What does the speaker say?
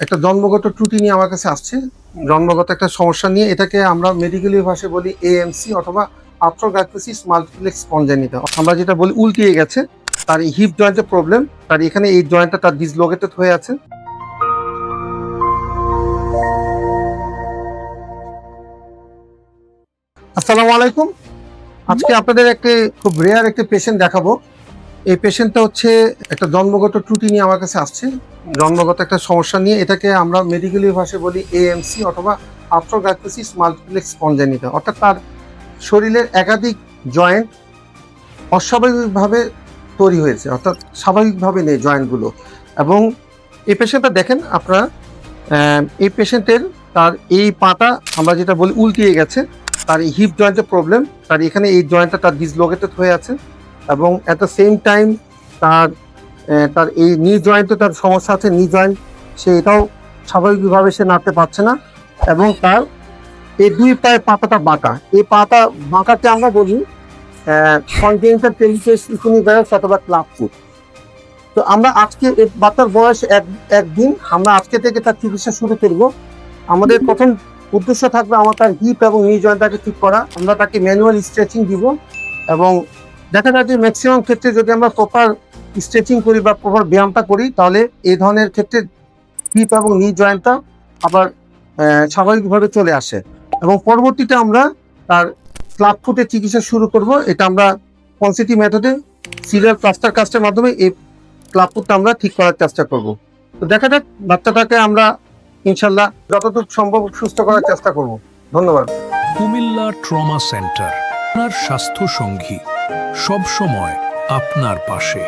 একটা জন্মগত ত্রুটি নিয়ে আমার কাছে আসছে। জন্মগত একটা সমস্যা নিয়ে, এটাকে আমরা মেডিকেলি ভাষায় বলি এএমসি অথবা আর্থ্রোগ্রাইথোসিস মাল্টিপ্লেক্স কনজেনিটা। আমরা যেটা বলি উল্টিয়ে গেছে। তার এই হিপ জয়েন্টের প্রবলেম, তার এখানে এই জয়েন্টটা তার ডিসলোকেটেড হয়ে আছে। আসসালামু আলাইকুম। আজকে আপনাদের একটি খুব রেয়ার একটি পেশেন্ট দেখাবো। এই পেশেন্টটা হচ্ছে একটা জন্মগত ত্রুটি নিয়ে আমার কাছে আসছে। জন্মগত একটা সমস্যা নিয়ে, এটাকে আমরা মেডিকেলি ভাষায় বলি এএমসি অথবা আর্থ্রোগ্রাইথোসিস মাল্টিপ্লেক্স কনজেনিটা। অর্থাৎ তার শরীরের একাধিক জয়েন্ট অস্বাভাবিকভাবে তৈরি হয়েছে, অর্থাৎ স্বাভাবিকভাবে নেই জয়েন্টগুলো। এবং এই পেশেন্টটা দেখেন আপনারা, এই পেশেন্টের তার এই পাটা আমরা যেটা বলি উল্টিয়ে গেছে। তার এই হিপ জয়েন্টের প্রবলেম, তার এখানে এই জয়েন্টটা তার ডিসলোকেটেড হয়ে আছে। এবং অ্যাট দ্য সেম টাইম তার তার এই নি জয়েন্টে তার সমস্যা আছে। নি জয়েন্ট সে এটাও স্বাভাবিকভাবে সে নাড়তে পারছে না। এবং তার এই দুই পায়ের পাতাটা বাঁকা। এই পাতা বাঁকাকে আমরা বলি কনজেনিটাল টেলিফেস ইকুনিভায়াস অথবা ক্লাব ফুট। তো আমরা আজকে এই বাচ্চার বয়স একদিন, আমরা আজকে থেকে তার চিকিৎসা শুরু করব। আমাদের প্রথম উদ্দেশ্য থাকবে আমার তার হিপ এবং নি জয়েন্টটাকে ঠিক করা। আমরা তাকে ম্যানুয়াল স্ট্রেচিং দিব। এবং দেখা যায় যে ম্যাক্সিমাম ক্ষেত্রে যদি আমরা প্রপার স্ট্রেচিং করি বা প্রপার ব্যায়ামটা করি, তাহলে এই ধরনের ক্ষেত্রে হিপ এবং নি জয়েন্টটা আবার স্বাভাবিকভাবে চলে আসে। এবং পরবর্তীতে আমরা তার ক্লাব ফুটের চিকিৎসা শুরু করব। এটা আমরা পনসিটি মেথডে সিরিয়াল প্লাস্টার কাস্টের মাধ্যমে এই ক্লাব ফুটটা আমরা ঠিক করার চেষ্টা করব। তো দেখা যাক, বাচ্চাটাকে আমরা ইনশাল্লাহ যতটুকু সম্ভব সুস্থ করার চেষ্টা করব। ধন্যবাদ। কুমিল্লা ট্রমা সেন্টার, আপনার স্বাস্থ্য সঙ্গী, সব সময় আপনার পাশে।